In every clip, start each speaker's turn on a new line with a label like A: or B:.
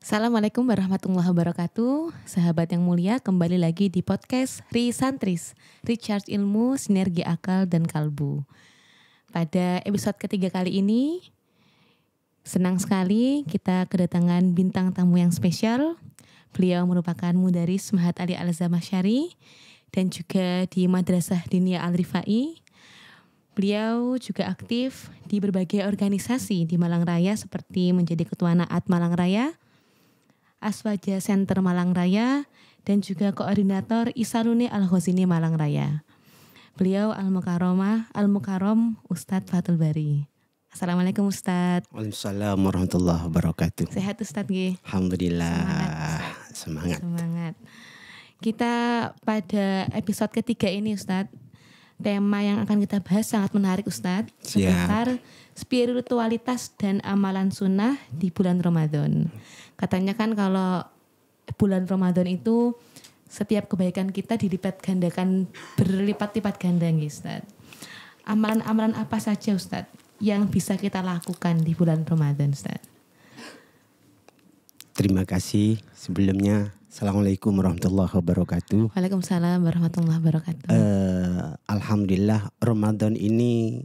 A: Assalamualaikum warahmatullahi wabarakatuh. Sahabat yang mulia, kembali lagi di podcast Risantris, Recharge Ilmu, Sinergi Akal dan Kalbu. Pada episode ketiga kali ini, senang sekali kita kedatangan bintang tamu yang spesial. Beliau merupakan mudaris Mahat Ali Al-Zamakhsyari dan juga di Madrasah Diniyah Al-Rifai. Beliau juga aktif di berbagai organisasi di Malang Raya seperti menjadi Ketua Naat Malang Raya, Aswaja Center Malang Raya, dan juga Koordinator Isaruni Al-Ghazini Malang Raya. Beliau Al-Mukarrom Ustadz Fathul Bari. Assalamualaikum Ustadz.
B: Waalaikumsalam warahmatullahi wabarakatuh.
A: Sehat Ustadz G?
B: Alhamdulillah. Semangat.
A: Kita pada episode ketiga ini Ustadz, tema yang akan kita bahas sangat menarik Ustadz, seputar spiritualitas dan amalan sunnah di bulan Ramadan. Katanya kan kalau bulan Ramadan itu setiap kebaikan kita dilipat gandakan berlipat-lipat ganda Ustadz. Amalan-amalan apa saja Ustadz yang bisa kita lakukan di bulan Ramadan Ustadz?
B: Terima kasih sebelumnya. Assalamualaikum warahmatullahi wabarakatuh.
A: Waalaikumsalam warahmatullahi wabarakatuh.
B: Alhamdulillah Ramadan ini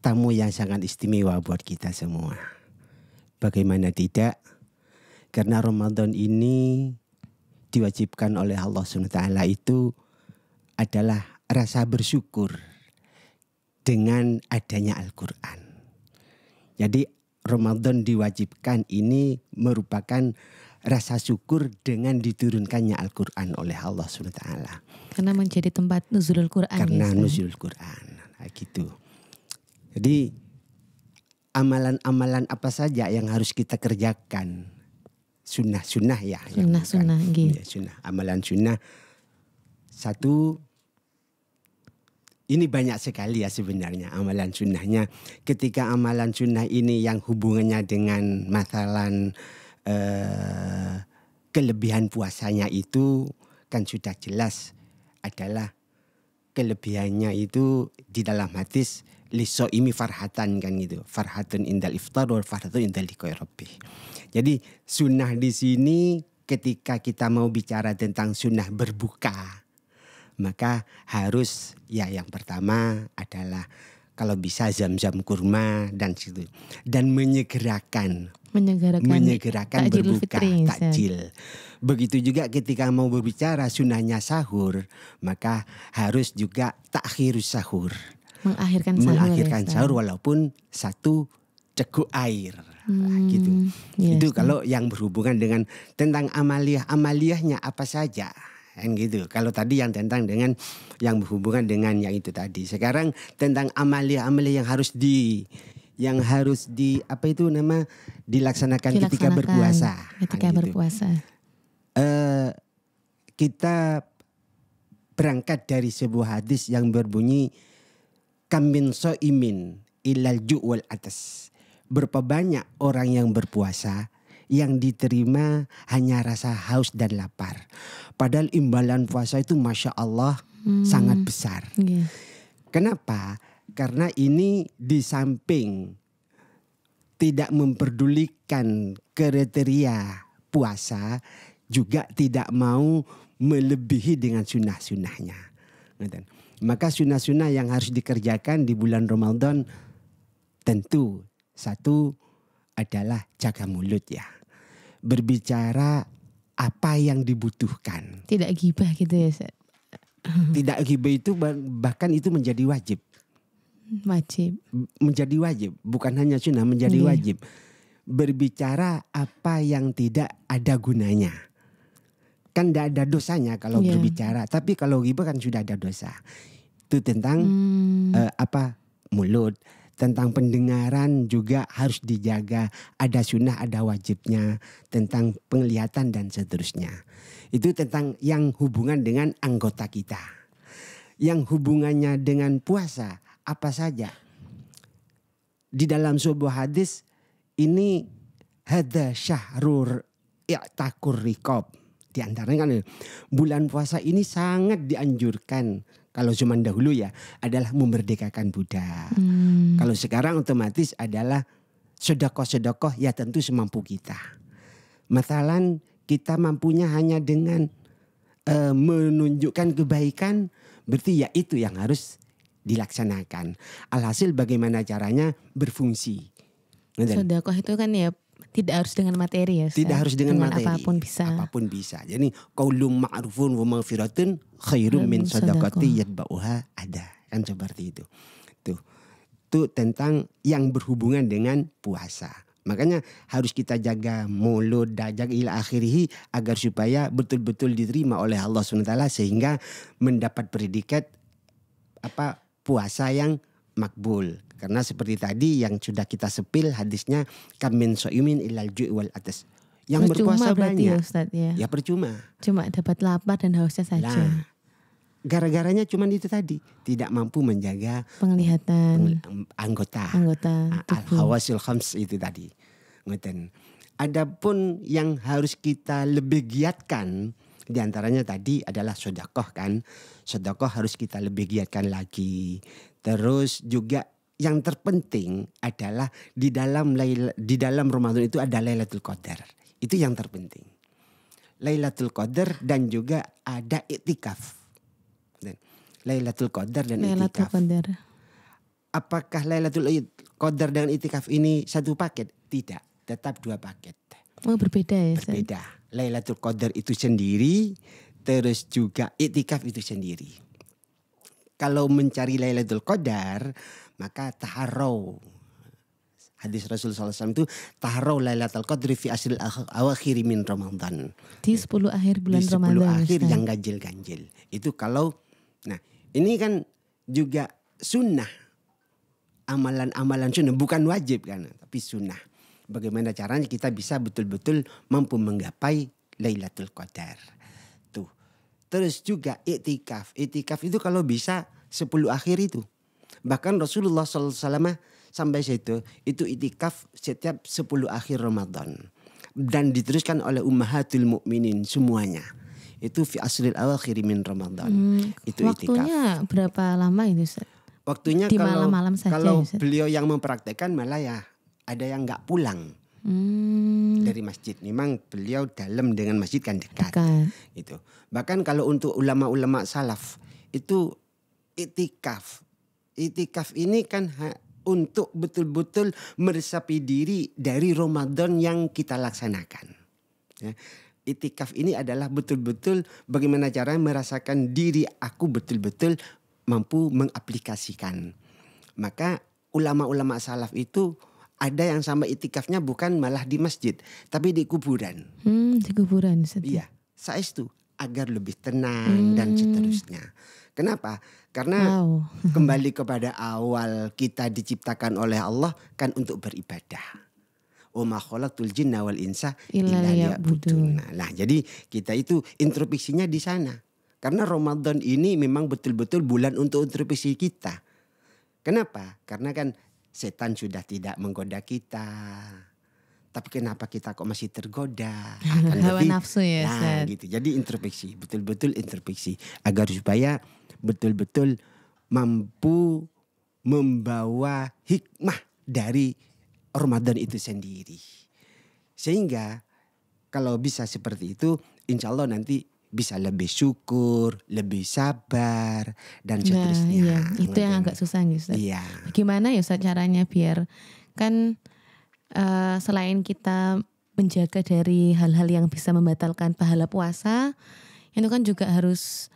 B: tamu yang sangat istimewa buat kita semua. Bagaimana tidak? Karena Ramadan ini diwajibkan oleh Allah SWT itu adalah rasa bersyukur dengan adanya Al-Quran. Jadi Ramadan diwajibkan ini merupakan rasa syukur dengan diturunkannya Al-Quran oleh Allah SWT.
A: Karena menjadi tempat nuzulul Quran.
B: Karena nuzulul Quran. Nah, gitu. Jadi amalan-amalan apa saja yang harus kita kerjakan? Sunnah-sunnah ya.
A: Sunnah-sunnah.
B: Ya, sunnah. Amalan sunnah. Satu, ini banyak sekali ya sebenarnya amalan sunnahnya. Ketika amalan sunnah ini yang hubungannya dengan masalah kelebihan puasanya itu kan sudah jelas adalah kelebihannya itu di dalam hadis lisoimi farhatan kan gitu. Farhatun indal iftar wal farhatun indal liqa'i rabbih. Jadi sunnah di sini ketika kita mau bicara tentang sunnah berbuka, maka harus ya yang pertama adalah kalau bisa zam-zam kurma dan situ, dan menyegerakan berbuka takjil. Begitu juga ketika mau berbicara sunnahnya sahur, maka harus juga takhirus sahur. Mengakhirkan sahur walaupun satu ceguk air. Gitu.
A: Yes,
B: itu kalau yang berhubungan dengan tentang amaliyahnya apa saja. Kan gitu. Kalau tadi yang tentang dengan yang berhubungan dengan yang itu tadi. Sekarang tentang amaliyah yang harus dilaksanakan ketika berpuasa. Kita berangkat dari sebuah hadis yang berbunyi kam min shaimin ilal ju' wal atas. Berapa banyak orang yang berpuasa yang diterima hanya rasa haus dan lapar. Padahal imbalan puasa itu Masya Allah sangat besar. Kenapa? Karena ini di samping tidak memperdulikan kriteria puasa, juga tidak mau melebihi dengan sunnah-sunnahnya. Maka sunnah-sunnah yang harus dikerjakan di bulan Ramadan tentu satu adalah jaga mulut ya. Berbicara apa yang dibutuhkan.
A: Tidak ghibah gitu ya.
B: Tidak ghibah itu bahkan itu menjadi wajib. Menjadi wajib. Bukan hanya sunnah, menjadi wajib. Berbicara apa yang tidak ada gunanya. Kan tidak ada dosanya kalau berbicara. Tapi kalau ghibah kan sudah ada dosa. Itu tentang mulut. Tentang pendengaran juga harus dijaga. Ada sunnah, ada wajibnya. Tentang penglihatan dan seterusnya. Itu tentang yang hubungan dengan anggota kita. Yang hubungannya dengan puasa apa saja. Di dalam sebuah hadis ini hadza syahrur i'takur riqab. Di antaranya kan bulan puasa ini sangat dianjurkan. Kalau zaman dahulu ya adalah memerdekakan budak. Kalau sekarang otomatis adalah sedekah-sedekah ya tentu semampu kita. Masalah kita mampunya hanya dengan menunjukkan kebaikan, berarti ya itu yang harus dilaksanakan. Alhasil bagaimana caranya berfungsi.
A: Sedekah itu kan ya tidak harus dengan materi ya Ustaz.
B: Tidak harus dengan materi.
A: Apapun bisa.
B: Apapun bisa. Jadi qaulun ma'rufun wa maghfiratun khairum min shadaqati yatba'uha ada. Kan seperti itu. Itu tentang yang berhubungan dengan puasa. Makanya harus kita jaga mulut, jaga ila akhirih agar supaya betul-betul diterima oleh Allah SWT sehingga mendapat predikat puasa yang makbul. Karena seperti tadi yang sudah kita sepil hadisnya kamin so'imin ilal ju' wal atas. Yang
A: percuma
B: berpuasa
A: berarti
B: banyak.
A: Ya, Ustaz, ya.
B: Ya percuma.
A: Cuma dapat lapar dan hausnya saja.
B: Nah, gara-garanya cuma itu tadi. Tidak mampu menjaga
A: penglihatan
B: anggota
A: tubuh.
B: Al-hawasil khams itu tadi. Ngoten. Adapun yang harus kita lebih giatkan di antaranya tadi adalah sedekah kan. Sedekah harus kita lebih giatkan lagi. Terus juga yang terpenting adalah di dalam Ramadan itu ada Lailatul Qadar. Itu yang terpenting. Lailatul Qadar dan juga ada iktikaf. Lailatul Qadar dan iktikaf. Apakah Lailatul Qadar dengan iktikaf ini satu paket? Tidak, tetap dua paket.
A: Oh, berbeda ya?
B: Berbeda. Lailatul Qadar itu sendiri, terus juga iktikaf itu sendiri. Kalau mencari Lailatul Qadar, maka taharau. Hadis Rasulullah SAW itu taharau Lailatul Qadri fi asril awakhir min Ramadan.
A: Di 10 akhir bulan Ramadan.
B: Di 10 akhir yang ganjil-ganjil. Itu kalau, nah ini kan juga sunnah. Amalan-amalan sunnah, bukan wajib kan, tapi sunnah. Bagaimana caranya kita bisa betul-betul mampu menggapai Lailatul Qadar. Tuh. Terus juga iktikaf. Iktikaf itu kalau bisa 10 akhir itu. Bahkan Rasulullah SAW sampai situ itu iktikaf setiap 10 akhir Ramadan. Dan diteruskan oleh ummahatul mukminin semuanya. Itu fi asril awakhir min Ramadan. Itu iktikaf.
A: Waktunya berapa lama itu Ustaz?
B: Waktunya
A: di malam-malam saja.
B: Kalau
A: Ustaz?
B: beliau yang mempraktekkan malah ya ada yang nggak pulang dari masjid. Memang beliau dalam dengan masjid kan dekat. Gitu. Bahkan kalau untuk ulama-ulama salaf itu iktikaf. Iktikaf ini kan untuk betul-betul meresapi diri dari Ramadan yang kita laksanakan. Ya. Iktikaf ini adalah betul-betul bagaimana cara merasakan diri aku betul-betul mampu mengaplikasikan. Maka ulama-ulama salaf itu ada yang sampai iktikafnya bukan malah di masjid, tapi di kuburan.
A: Di kuburan.
B: Iya, saestu agar lebih tenang dan seterusnya. Kenapa? Karena kembali kepada awal kita diciptakan oleh Allah kan untuk beribadah. Wa ma khalaqtul jinna wal insa illa liya'budun. Nah, jadi kita itu introspeksinya di sana. Karena Ramadan ini memang betul-betul bulan untuk introspeksi kita. Kenapa? Karena kan setan sudah tidak menggoda kita. Tapi kenapa kita kok masih tergoda?
A: Hawa nafsu ya.
B: Nah gitu. Jadi introspeksi, betul-betul introspeksi. Agar supaya betul-betul mampu membawa hikmah dari Ramadan itu sendiri. Sehingga kalau bisa seperti itu, insya Allah nanti bisa lebih syukur, lebih sabar, dan seterusnya.
A: Iya, itu yang agak susah nih Ustaz.
B: Iya.
A: Gimana ya Ustaz caranya biar kan selain kita menjaga dari hal-hal yang bisa membatalkan pahala puasa, itu kan juga harus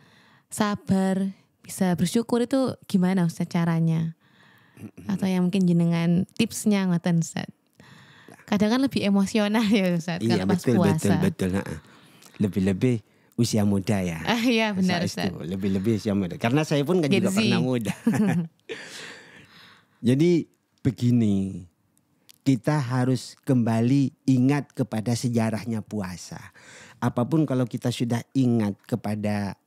A: sabar, bisa bersyukur. Itu gimana Ustaz caranya? Atau yang mungkin jenengan tipsnya ngoten Ustaz. Kadang kan lebih emosional ya Ustaz
B: Iya,
A: kalau pas puasa.
B: Betul. Lebih-lebih usia muda ya.
A: Iya benar Ustaz.
B: Lebih-lebih usia muda. Karena saya pun kan juga pernah muda. Jadi begini, kita harus kembali ingat kepada sejarahnya puasa. Apapun kalau kita sudah ingat kepada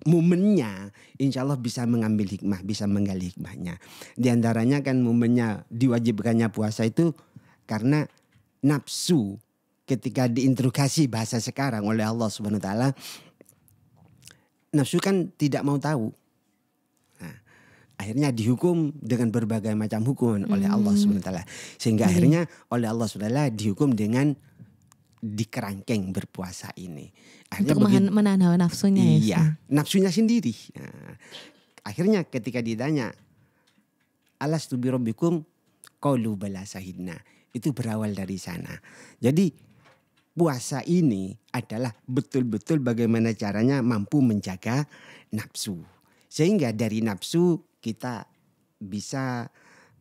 B: momennya, insya Allah bisa mengambil hikmah, bisa menggali hikmahnya. Di antaranya kan momennya diwajibkannya puasa itu karena nafsu ketika diinterogasi bahasa sekarang oleh Allah Subhanahu wa taala, nafsu kan tidak mau tahu. Nah, akhirnya dihukum dengan berbagai macam hukuman oleh Allah Subhanahu wa taala. Sehingga akhirnya oleh Allah Subhanahu wa taala dihukum dengan di kerangkeng berpuasa ini.
A: Untuk menahan hawa nafsunya ya.
B: Iya, nafsunya sendiri. Nah, akhirnya ketika ditanya, alastu bi rabbikum qalu bala sahidna. Itu berawal dari sana. Jadi puasa ini adalah betul-betul bagaimana caranya mampu menjaga nafsu. Sehingga dari nafsu kita bisa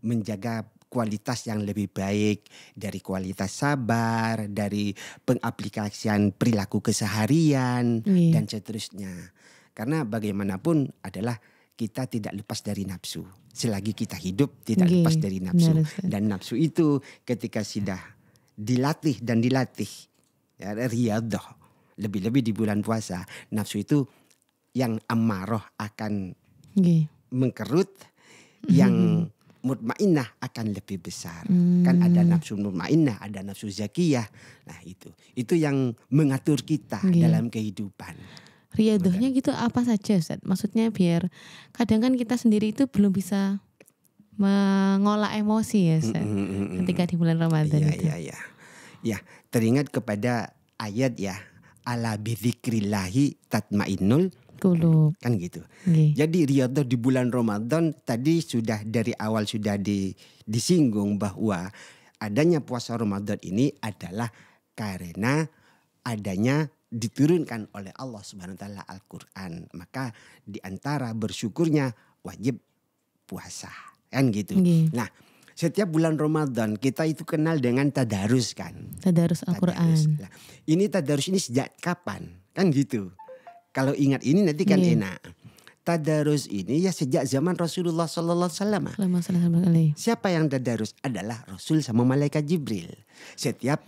B: menjaga kualitas yang lebih baik, dari kualitas sabar, dari pengaplikasian perilaku keseharian dan seterusnya. Karena bagaimanapun adalah kita tidak lepas dari nafsu. Selagi kita hidup tidak lepas dari nafsu. Dan nafsu itu ketika sudah dilatih dan dilatih, ya, riyadhah, lebih-lebih di bulan puasa, nafsu itu yang amarah akan mengkerut, yang mutmainnah akan lebih besar. Kan ada nafsu mutmainnah, ada nafsu zakiyah. Nah itu yang mengatur kita dalam kehidupan.
A: Riyadhahnya gitu apa saja Ustaz? Maksudnya biar kadang kan kita sendiri itu belum bisa mengolah emosi ya Ustaz. Ketika di bulan Ramadan itu.
B: Ya, teringat kepada ayat ya, ala bidzikrillahi tatmainnul qulub. Kan gitu. Jadi riyadhah di bulan Ramadan tadi sudah dari awal sudah disinggung bahwa adanya puasa Ramadan ini adalah karena adanya diturunkan oleh Allah Subhanahu wa taala Al-Qur'an. Maka di antara bersyukurnya wajib puasa. Kan gitu. Nah, setiap bulan Ramadan kita itu kenal dengan tadarus kan.
A: Tadarus Al-Qur'an.
B: Nah, ini tadarus ini sejak kapan? Kan gitu. Kalau ingat ini nanti kan enak. Tadarus ini ya sejak zaman Rasulullah sallallahu alaihi wasallam. Siapa yang tadarus? Adalah Rasul sama malaikat Jibril. Setiap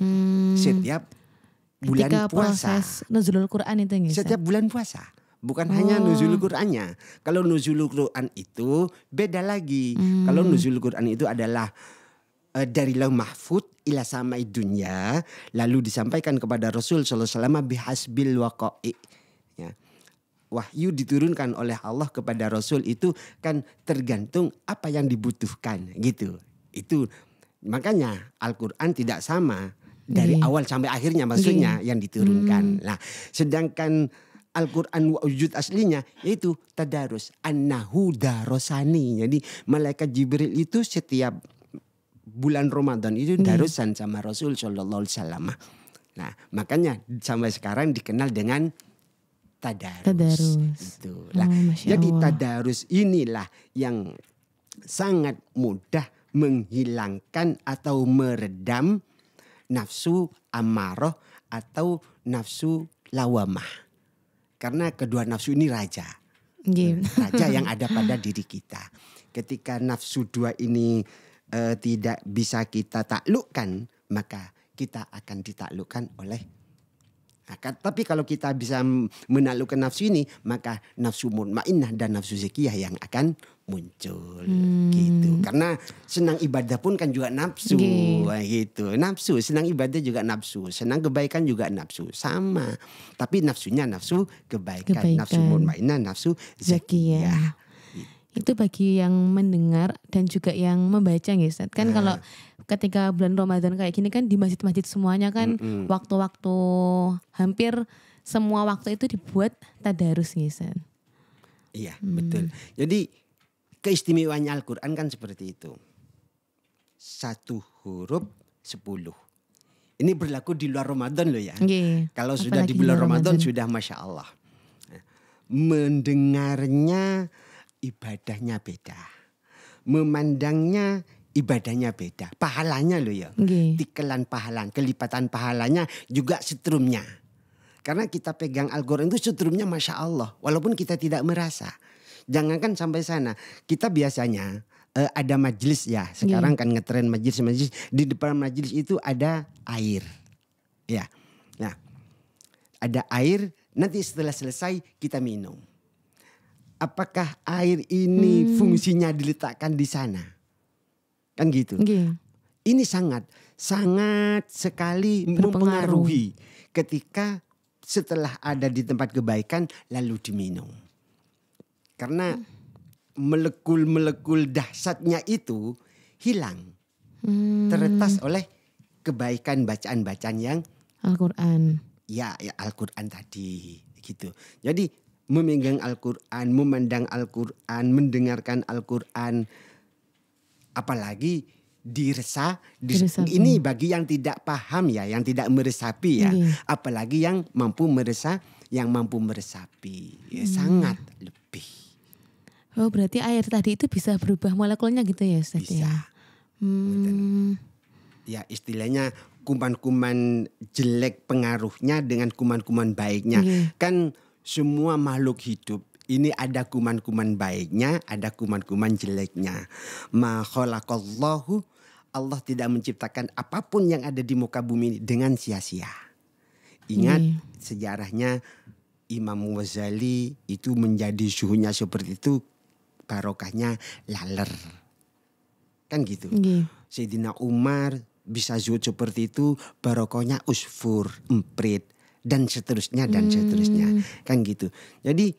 B: bulan
A: ketika
B: puasa.
A: Proses nuzulul Quran itu ya.
B: Setiap bulan puasa. Bukan hanya nuzulul Qurannya. Kalau nuzulul Quran itu beda lagi. Kalau nuzulul Quran itu adalah dari lauh mahfud ila samai dunya, lalu disampaikan kepada Rasul sallallahu alaihi wasallam bihasbil waqa'i. Ya. Wahyu diturunkan oleh Allah kepada Rasul itu kan tergantung apa yang dibutuhkan gitu. Itu makanya Al-Quran tidak sama dari awal sampai akhirnya maksudnya yang diturunkan. Nah, sedangkan Al-Quran wujud aslinya yaitu tadarus annahu darosani. Jadi malaikat Jibril itu setiap bulan Ramadan itu darusan sama Rasul sallallahu alaihi wasallam. Nah, makanya sampai sekarang dikenal dengan tadarus. Itu. Nah, jadi tadarus inilah yang sangat mudah menghilangkan atau meredam nafsu amarah atau nafsu lawamah. Karena kedua nafsu ini raja. Raja yang ada pada diri kita. Ketika nafsu dua ini tidak bisa kita taklukkan, maka kita akan ditaklukkan oleh. Tapi kalau kita bisa menaklukkan nafsu ini, maka nafsu mutmainnah dan nafsu zakiyah yang akan muncul gitu. Karena senang ibadah pun kan juga nafsu gitu. Nafsu, senang ibadah juga nafsu, senang kebaikan juga nafsu, sama. Tapi nafsunya nafsu kebaikan. Nafsu mutmainnah, nafsu zakiyah.
A: Itu bagi yang mendengar dan juga yang membaca ya Ustaz. Kan kalau ketika bulan Ramadan kayak gini kan di masjid-masjid semuanya kan waktu-waktu hampir semua waktu itu dibuat tadarus ya Ustaz.
B: Iya betul. Jadi keistimewaannya Al-Quran kan seperti itu. 1 huruf 10. Ini berlaku di luar Ramadan loh ya. Kalau sudah di bulan Ramadan sudah Masya Allah. Mendengarnya ibadahnya beda. Memandangnya ibadahnya beda. Pahalanya loh ya. Tikelan pahala, kelipatan pahalanya juga setrumnya. Karena kita pegang Al-Quran itu setrumnya Masya Allah. Walaupun kita tidak merasa. Jangankan sampai sana. Kita biasanya ada majelis ya. Sekarang kan ngetren majelis. Di depan majelis itu ada air. Ya. Nah, ada air. Nanti setelah selesai kita minum. Apakah air ini fungsinya diletakkan di sana? Kan gitu. Ini sangat sekali mempengaruhi ketika setelah ada di tempat kebaikan lalu diminum. Karena molekul-molekul dahsyatnya itu hilang. Teretas oleh kebaikan bacaan-bacaan yang
A: Al-Quran.
B: Ya Al-Quran tadi gitu. Jadi memegang Al-Quran, memandang Al-Quran, mendengarkan Al-Quran, apalagi
A: Diresapi.
B: ini bagi yang tidak paham ya, yang tidak meresapi ya, apalagi yang mampu meresapi ya, sangat lebih.
A: Oh berarti air tadi itu bisa berubah molekulnya gitu ya Ustaz?
B: Bisa.
A: Ya?
B: Ya istilahnya kuman-kuman jelek pengaruhnya dengan kuman-kuman baiknya. Kan semua makhluk hidup ini ada kuman-kuman baiknya, ada kuman-kuman jeleknya. Ma khalaqallahu, Allah tidak menciptakan apapun yang ada di muka bumi ini dengan sia-sia. Ingat sejarahnya Imam Ghazali itu menjadi suhunya seperti itu, barokahnya laler. Kan gitu. Sayyidina Umar bisa zuhud seperti itu, barokahnya usfur, emprit, dan seterusnya dan seterusnya. Kan gitu. Jadi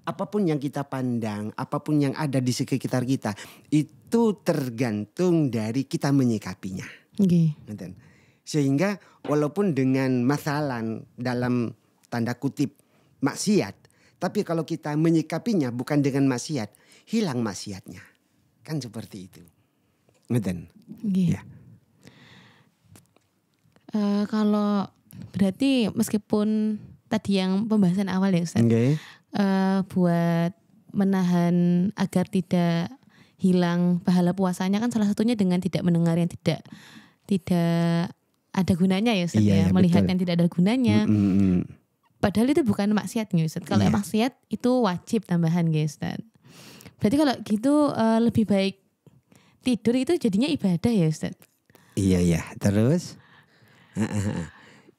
B: apapun yang kita pandang, apapun yang ada di sekitar kita, itu tergantung dari kita menyikapinya. Sehingga walaupun dengan masalah dalam tanda kutip maksiat, tapi kalau kita menyikapinya bukan dengan maksiat, hilang maksiatnya. Kan seperti itu. Ya.
A: Kalau berarti meskipun tadi yang pembahasan awal ya Ustaz, buat menahan agar tidak hilang pahala puasanya kan salah satunya dengan tidak mendengar yang tidak ada gunanya ya Ustaz, ya, melihat betul. Yang tidak ada gunanya. Padahal itu bukan maksiat ya Ustaz. Kalau maksiat itu wajib tambahan ya Ustaz. Berarti kalau gitu lebih baik tidur itu jadinya ibadah ya Ustaz?
B: Iya. Terus?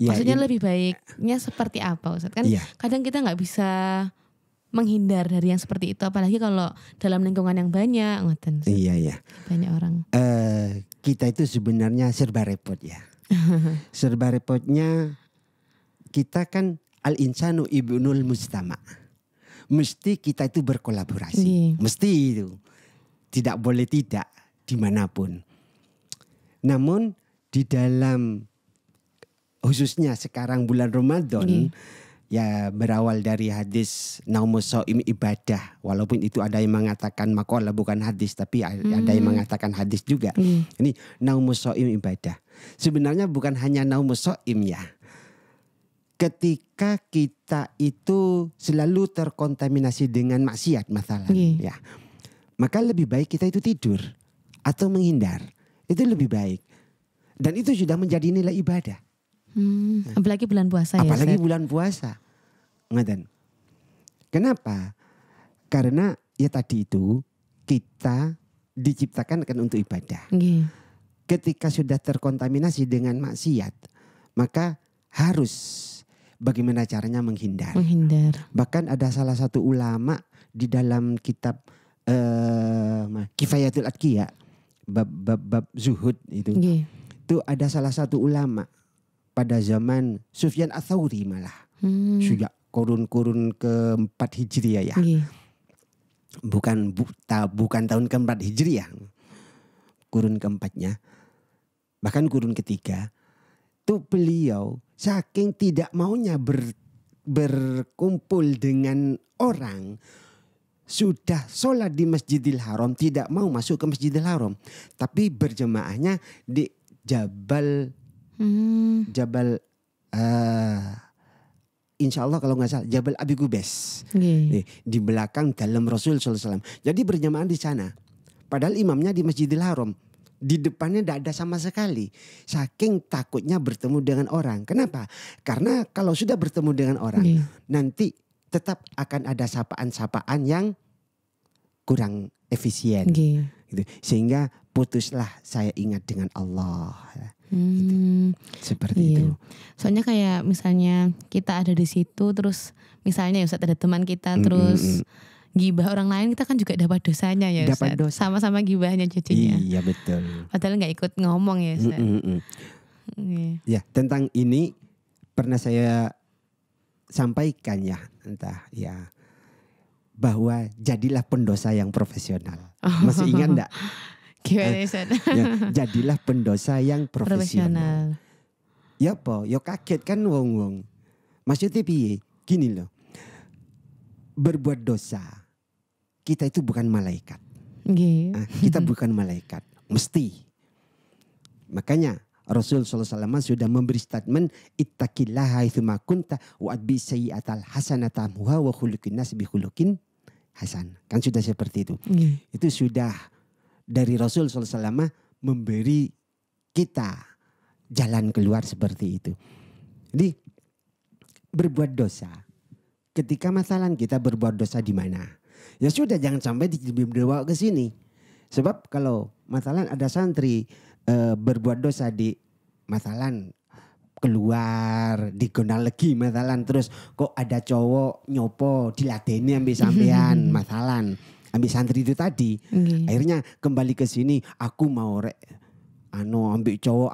A: Maksudnya lebih baiknya seperti apa Ustaz? Kan kadang kita nggak bisa menghindar dari yang seperti itu. Apalagi kalau dalam lingkungan yang banyak.
B: Iya.
A: Banyak orang.
B: Kita itu sebenarnya serba repot ya. Serba repotnya kita kan al-insanu ibnul mujtama. Mesti kita itu berkolaborasi. Mesti itu. Tidak boleh tidak. Dimanapun. Namun di dalam khususnya sekarang bulan Ramadan ya berawal dari hadis naumus shaim ibadah, walaupun itu ada yang mengatakan maqalah bukan hadis, tapi ada yang mengatakan hadis juga. Ini naumus shaim ibadah. Sebenarnya bukan hanya naumus shaim ya. Ketika kita itu selalu terkontaminasi dengan maksiat masalah ya. Maka lebih baik kita itu tidur atau menghindar. Itu lebih baik. Dan itu sudah menjadi nilai ibadah.
A: Apalagi bulan puasa ya.
B: Apalagi bulan puasa. Kenapa? Karena ya tadi itu kita diciptakan kan untuk ibadah. Ketika sudah terkontaminasi dengan maksiat, maka harus bagaimana caranya menghindar. Bahkan ada salah satu ulama di dalam kitab Kifayatul Atqiya, bab zuhud itu. Itu ada salah satu ulama pada zaman Sufyan Ats-Tsauri malah. Sudah kurun keempat Hijriah ya. Bukan tahun keempat Hijriah. Kurun keempatnya. Bahkan kurun ketiga. Itu beliau saking tidak maunya berkumpul dengan orang. Sudah sholat di Masjidil Haram, tidak mau masuk ke Masjidil Haram. Tapi berjemaahnya di Jabal insya Allah kalau nggak salah Jabal Abi Qubais. Di belakang dalam Rasul SAW. Jadi berjamaah di sana. Padahal imamnya di Masjidil Haram. Di depannya tidak ada sama sekali. Saking takutnya bertemu dengan orang. Kenapa? Karena kalau sudah bertemu dengan orang, nanti tetap akan ada sapaan-sapaan yang kurang efisien. Gitu. Sehingga putuslah saya ingat dengan Allah. Gitu. Seperti itu. Soalnya kayak misalnya kita ada di situ, terus misalnya Ustaz ada teman kita terus gibah orang lain, kita kan juga dapat dosanya ya Ustaz. Sama-sama gibahnya jadinya. Iya betul. Padahal gak ikut ngomong ya Ustaz. Ya tentang ini pernah saya sampaikan ya, entah ya, bahwa jadilah pendosa yang profesional. Masih ingat enggak? Gimana Ustaz? Ya, jadilah pendosa yang profesional. Ya apa? Ya kaget kan wong-wong. Maksudnya piye? Gini loh. Berbuat dosa. Kita itu bukan malaikat.
A: Nggih.
B: Kita bukan malaikat. Mesti. Makanya Rasul SAW sudah memberi statement ittaqillaha haitsuma kunta wa atbi sayyi'atal hasanata tamhuha wa khuluqin nas bi khuluqin hasan. Kan sudah seperti itu. Itu sudah dari Rasul SAW memberi kita jalan keluar seperti itu. Jadi berbuat dosa. Ketika masalah kita berbuat dosa di mana? Ya sudah jangan sampai dibawa ke sini. Sebab kalau masalah ada santri berbuat dosa di masalah keluar dikenal lagi masalah terus kok ada cowok nyopo diladeni ambil sampean masalah ambil santri itu tadi akhirnya kembali ke sini aku mau ambil cowok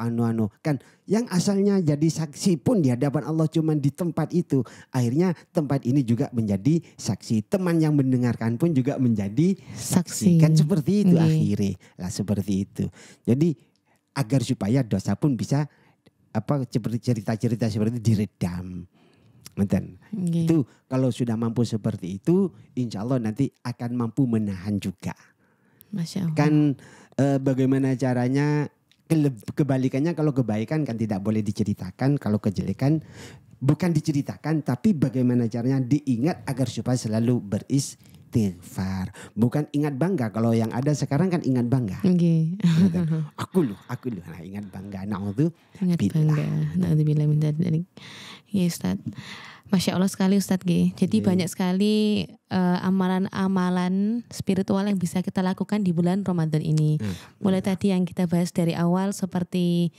B: kan yang asalnya jadi saksi pun di hadapan Allah cuman di tempat itu akhirnya tempat ini juga menjadi saksi teman yang mendengarkan pun juga menjadi saksi kan seperti itu akhirnya lah seperti itu jadi agar supaya dosa pun bisa cerita-cerita seperti itu diredam. Itu kalau sudah mampu seperti itu, insya Allah nanti akan mampu menahan juga.
A: Masya Allah.
B: Kan bagaimana caranya? Kebalikannya kalau kebaikan kan tidak boleh diceritakan, kalau kejelekan bukan diceritakan, tapi bagaimana caranya diingat agar supaya selalu beristighfar. Bukan ingat bangga. Kalau yang ada sekarang kan ingat bangga. Aku loh. Nah, ingat bangga.
A: Ingat bangga. Na'udzubillah min dzalik. Ya Ustaz. Masya Allah sekali Ustaz G. Jadi banyak sekali amalan-amalan spiritual yang bisa kita lakukan di bulan Ramadan ini. Mulai tadi yang kita bahas dari awal seperti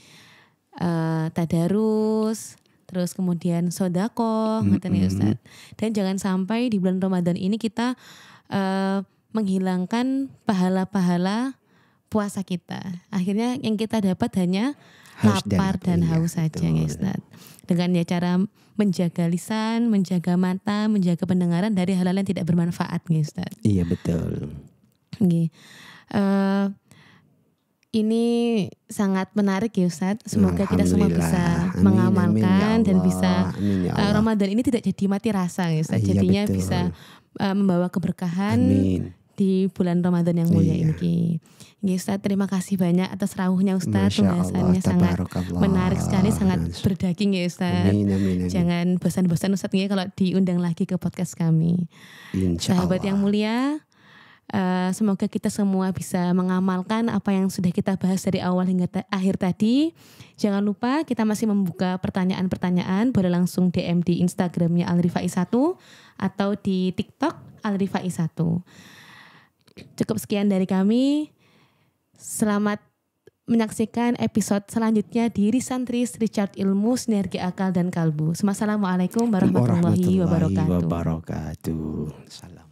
A: tadarus, terus kemudian sodako, ya Ustaz. Dan jangan sampai di bulan Ramadan ini kita menghilangkan pahala-pahala puasa kita. Akhirnya yang kita dapat hanya lapar dan haus saja ya Ustaz. Dengan cara menjaga lisan, menjaga mata, menjaga pendengaran dari hal-hal yang tidak bermanfaat ya Ustaz.
B: Iya betul.
A: Ini sangat menarik ya Ustaz. Semoga kita semua bisa mengamalkan dan bisa Ramadan ini tidak jadi mati rasa ya Ustaz. Jadinya bisa membawa keberkahan di bulan Ramadan yang mulia ini. Ustaz, terima kasih banyak atas rawuhnya Ustaz. Pembahasannya sangat menarik sekali, sangat berdaging ya Ustaz. Amin. Jangan bosan-bosan Ustaz kalau diundang lagi ke podcast kami. Sahabat yang mulia, semoga kita semua bisa mengamalkan apa yang sudah kita bahas dari awal hingga akhir tadi. Jangan lupa kita masih membuka pertanyaan-pertanyaan. Boleh langsung DM di Instagramnya Alrifai1 atau di TikTok Alrifai1. Cukup sekian dari kami. Selamat menyaksikan episode selanjutnya di Risantris Recharge Ilmu Sinergi Akal dan Kalbu. Assalamualaikum warahmatullahi wabarakatuh.
B: Salam.